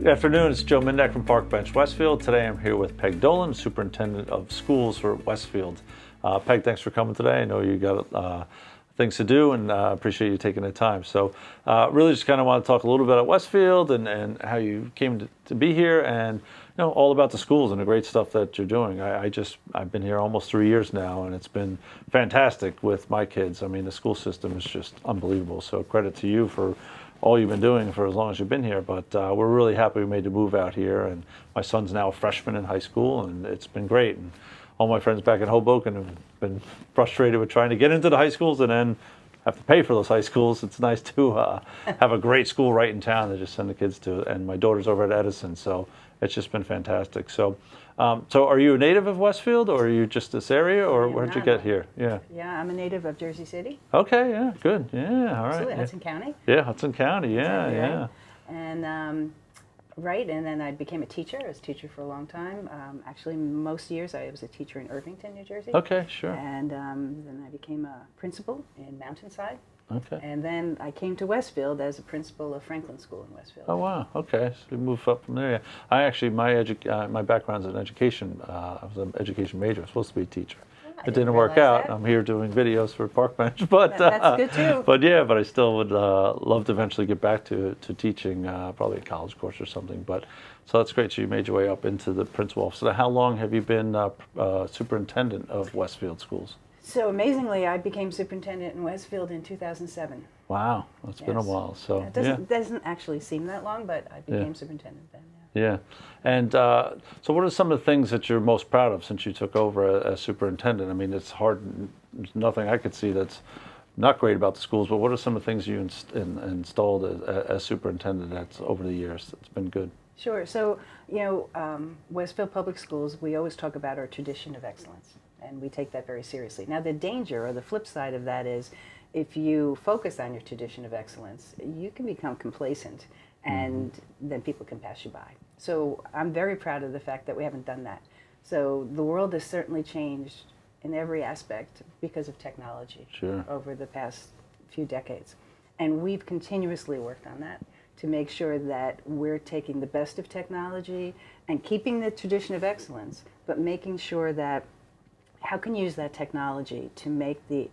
Good afternoon, it's Joe Mindak from Park Bench Westfield. Today I'm here with Peg Dolan, Superintendent of Schools for Westfield. Peg, thanks for coming today. I know you got things to do and appreciate you taking the time. So really just kind of want to talk a little bit about Westfield and how you came to be here and all about the schools and the great stuff that you're doing. I've been here almost 3 years now and it's been fantastic with my kids. I mean, the school system is just unbelievable. So credit to you for all you've been doing for as long as you've been here, but we're really happy we made the move out here, and my son's now a freshman in high school, and it's been great. And all my friends back in Hoboken have been frustrated with trying to get into the high schools and then have to pay for those high schools. It's nice to have a great school right in town to just send the kids to, and my daughter's over at Edison, so it's just been fantastic. So are you a native of Westfield, or are you just this area, or where'd you get here? Yeah, I'm a native of Jersey City. Okay, yeah, good. Yeah, all right. Absolutely, Hudson County. Yeah, Hudson County, Exactly, yeah. right. And and then I became a teacher. I was a teacher for a long time. Actually, most years I was a teacher in Irvington, New Jersey. Okay, sure. And then I became a principal in Mountainside. Okay. And then I came to Westfield as a principal of Franklin School in Westfield. Oh wow. Okay. So you moved up from there. Yeah. I actually my background's in education. I was an education major. I was supposed to be a teacher. It didn't work out. I'm here doing videos for Park Bench, but that's good too. But I still would love to eventually get back to teaching, probably a college course or something. But so that's great. So you made your way up into the principal office. So how long have you been superintendent of Westfield schools? So amazingly, I became superintendent in Westfield in 2007. Wow, that's been a while. So it doesn't actually seem that long, but I became superintendent then. Yeah. And so what are some of the things that you're most proud of since you took over as superintendent? I mean, it's hard. There's nothing I could see that's not great about the schools, but what are some of the things you installed as superintendent that's over the years that's been good? Sure. So, Westfield Public Schools, we always talk about our tradition of excellence, and we take that very seriously. Now, the danger or the flip side of that is if you focus on your tradition of excellence, you can become complacent, and then people can pass you by. So I'm very proud of the fact that we haven't done that. So the world has certainly changed in every aspect because of technology over the past few decades. And we've continuously worked on that to make sure that we're taking the best of technology and keeping the tradition of excellence, but making sure that how can you use that technology to make the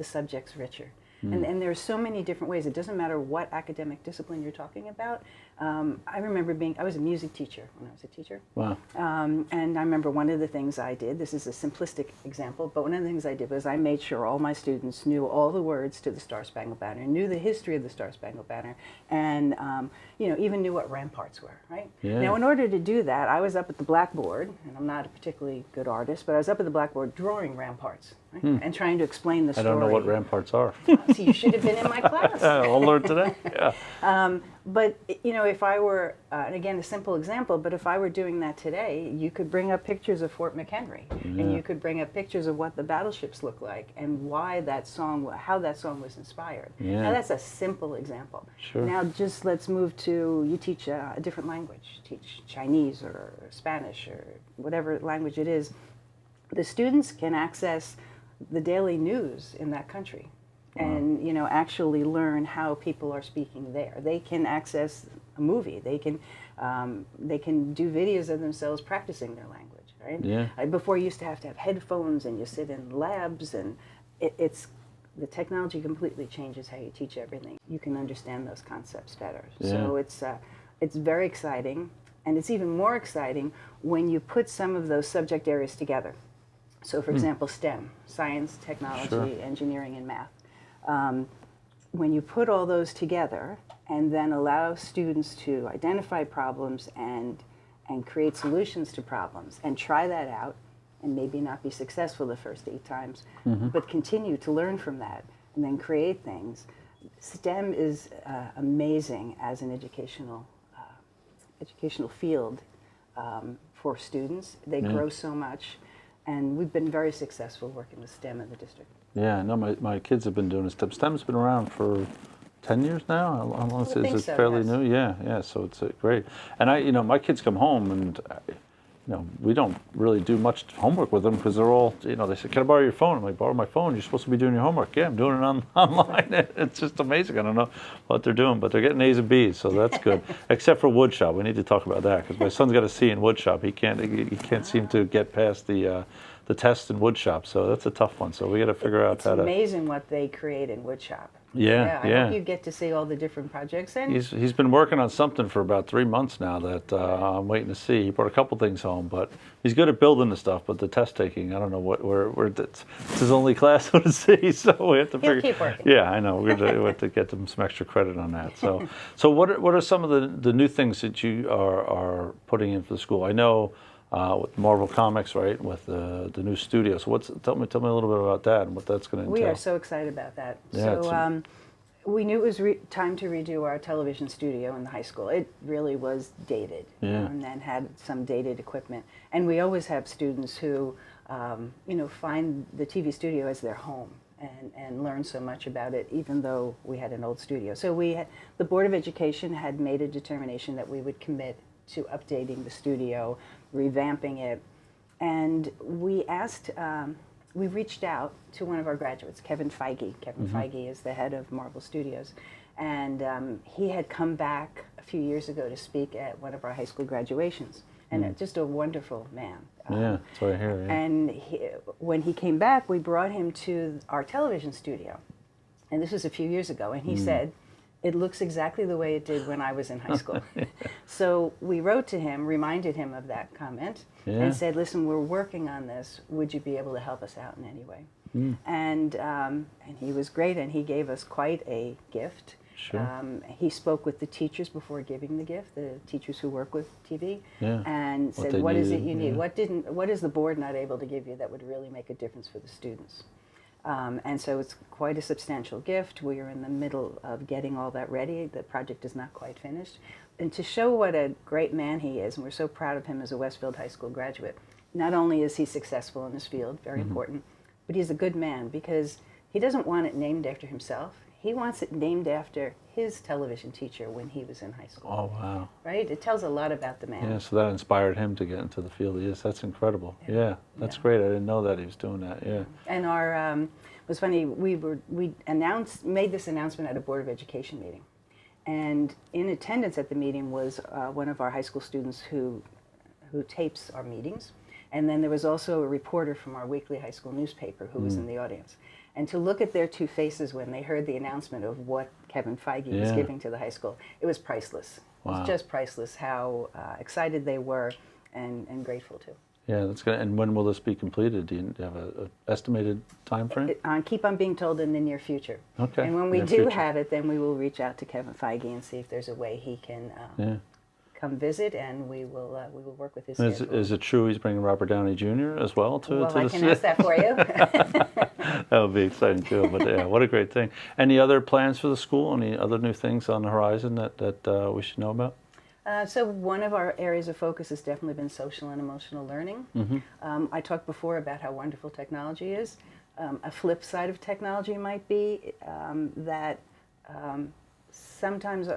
subjects richer. And there are so many different ways. It doesn't matter what academic discipline you're talking about. I remember I was a music teacher when I was a teacher. Wow. And I remember one of the things I did, this is a simplistic example, but one of the things I did was I made sure all my students knew all the words to the Star Spangled Banner, knew the history of the Star Spangled Banner, and even knew what ramparts were, right? Yeah. Now, in order to do that, I was up at the blackboard, and I'm not a particularly good artist, but I was up at the blackboard drawing ramparts, right? And trying to explain the story. I don't know what ramparts are. So you should have been in my class. I'll learn today. Yeah. But if I were, and again, a simple example, but if I were doing that today, you could bring up pictures of Fort McHenry, and you could bring up pictures of what the battleships look like, and why that song, how that song was inspired. Yeah. Now that's a simple example. Sure. Now just let's move to, you teach a different language, teach Chinese or Spanish or whatever language it is. The students can access the daily news in that country. And actually learn how people are speaking there. They can access a movie. They can do videos of themselves practicing their language. Right? Yeah. Before you used to have headphones and you sit in labs, and it's the technology completely changes how you teach everything. You can understand those concepts better. Yeah. So it's very exciting, and it's even more exciting when you put some of those subject areas together. So, for example, STEM: science, technology, engineering, and math. When you put all those together and then allow students to identify problems and create solutions to problems and try that out and maybe not be successful the first 8 times, but continue to learn from that and then create things. STEM is amazing as an educational field for students. They grow so much, and we've been very successful working with STEM in the district. Yeah, no, my kids have been doing STEM. STEM's been around for 10 years now. Is it fairly new? Yeah. So it's great. And my kids come home and we don't really do much homework with them because they're all, they say, "Can I borrow your phone?" I'm like, "Borrow my phone? You're supposed to be doing your homework." "Yeah, I'm doing it online." It's just amazing. I don't know what they're doing, but they're getting A's and B's, so that's good. Except for woodshop. We need to talk about that because my son's got a C in woodshop. He can't seem to get past the test in woodshop, so that's a tough one. So we got to figure out how to. It's amazing what they create in woodshop. Yeah. I hope you get to see all the different projects. And He's been working on something for about 3 months now that I'm waiting to see. He brought a couple things home, but he's good at building the stuff. But the test taking, I don't know where it's his only class to see, so we have to He'll figure. keep working. Yeah, I know. We have to get them some extra credit on that. So what are some of the new things that you are putting in for the school? I know. With Marvel Comics, right, with the new studio. So tell me a little bit about that and what that's going to entail. We are so excited about that. Yeah, so we knew it was time to redo our television studio in the high school. It really was dated, and had some dated equipment. And we always have students who, find the TV studio as their home and learn so much about it, even though we had an old studio. So the Board of Education had made a determination that we would commit to updating the studio, revamping it, and we reached out to one of our graduates, Kevin Feige. Kevin Feige is the head of Marvel Studios, and he had come back a few years ago to speak at one of our high school graduations, and just a wonderful man. Yeah, that's what I hear. Yeah. And when he came back, we brought him to our television studio, and this was a few years ago, and he said, "It looks exactly the way it did when I was in high school." So we wrote to him, reminded him of that comment, and said, "Listen, we're working on this. Would you be able to help us out in any way?" And he was great, and he gave us quite a gift. Sure. He spoke with the teachers before giving the gift, the teachers who work with TV, and said, they "What is it needed, you need? What is the board not able to give you that would really make a difference for the students?" And so it's quite a substantial gift. We are in the middle of getting all that ready. The project is not quite finished. And to show what a great man he is, and we're so proud of him as a Westfield High School graduate, not only is he successful in his field, very important, but he's a good man because he doesn't want it named after himself. He wants it named after his television teacher when he was in high school. Oh, wow. Right? It tells a lot about the man. Yeah, so that inspired him to get into the field he is. That's incredible. Yeah, that's great. I didn't know that he was doing that. Yeah. And it was funny, we made this announcement at a Board of Education meeting. And in attendance at the meeting was one of our high school students who tapes our meetings. And then there was also a reporter from our weekly high school newspaper who was in the audience. And to look at their two faces when they heard the announcement of what Kevin Feige was giving to the high school, it was priceless. Wow. It was just priceless how excited they were and grateful too. Yeah, that's good. And when will this be completed? Do you have an estimated time frame? Keep on being told in the near future. Okay. And when we do have it, then we will reach out to Kevin Feige and see if there's a way he can come visit, and we will work with his schedule. Is it true he's bringing Robert Downey Jr. as well to Well, to I the can ask that for you. That would be exciting too. But yeah, what a great thing. Any other plans for the school? Any other new things on the horizon that we should know about? So one of our areas of focus has definitely been social and emotional learning. I talked before about how wonderful technology is. A flip side of technology might be that sometimes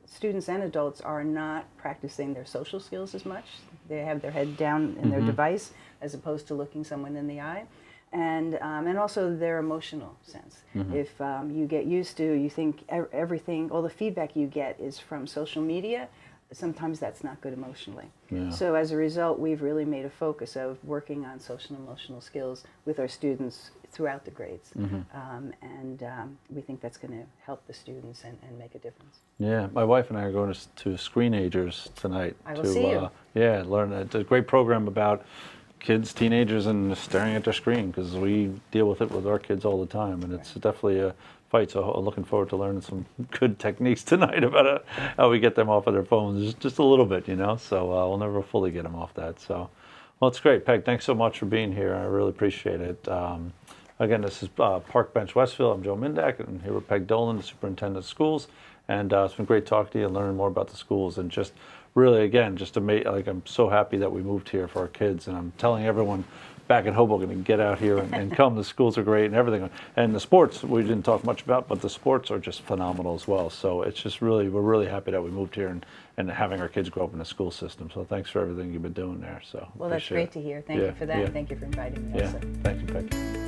students and adults are not practicing their social skills as much. They have their head down in their device as opposed to looking someone in the eye. And also their emotional sense. If you get used to, you think everything, all the feedback you get is from social media, sometimes that's not good emotionally. Yeah. So as a result, we've really made a focus of working on social and emotional skills with our students throughout the grades. We think that's going to help the students and make a difference. Yeah, my wife and I are going to Screenagers tonight. I will see you. Yeah, learn. It's a great program about kids, teenagers, and staring at their screen, because we deal with it with our kids all the time, and it's definitely a fight. So I'm looking forward to learning some good techniques tonight about how we get them off of their phones, just a little bit, So we'll never fully get them off that. So, well, it's great, Peg. Thanks so much for being here. I really appreciate it. Again, this is Park Bench Westfield. I'm Joe Mindak, and here with Peg Dolan, the Superintendent of Schools. And it's been great talking to you and learning more about the schools, and just really, again, just to make, I'm so happy that we moved here for our kids, and I'm telling everyone, back in Hoboken and get out here and come. The schools are great and everything. And the sports we didn't talk much about, but the sports are just phenomenal as well. So it's just really, we're really happy that we moved here and having our kids grow up in the school system. So thanks for everything you've been doing there. So Well, that's great to hear. Thank you for that. Yeah. And thank you for inviting me Yeah, also. thank you, Peg.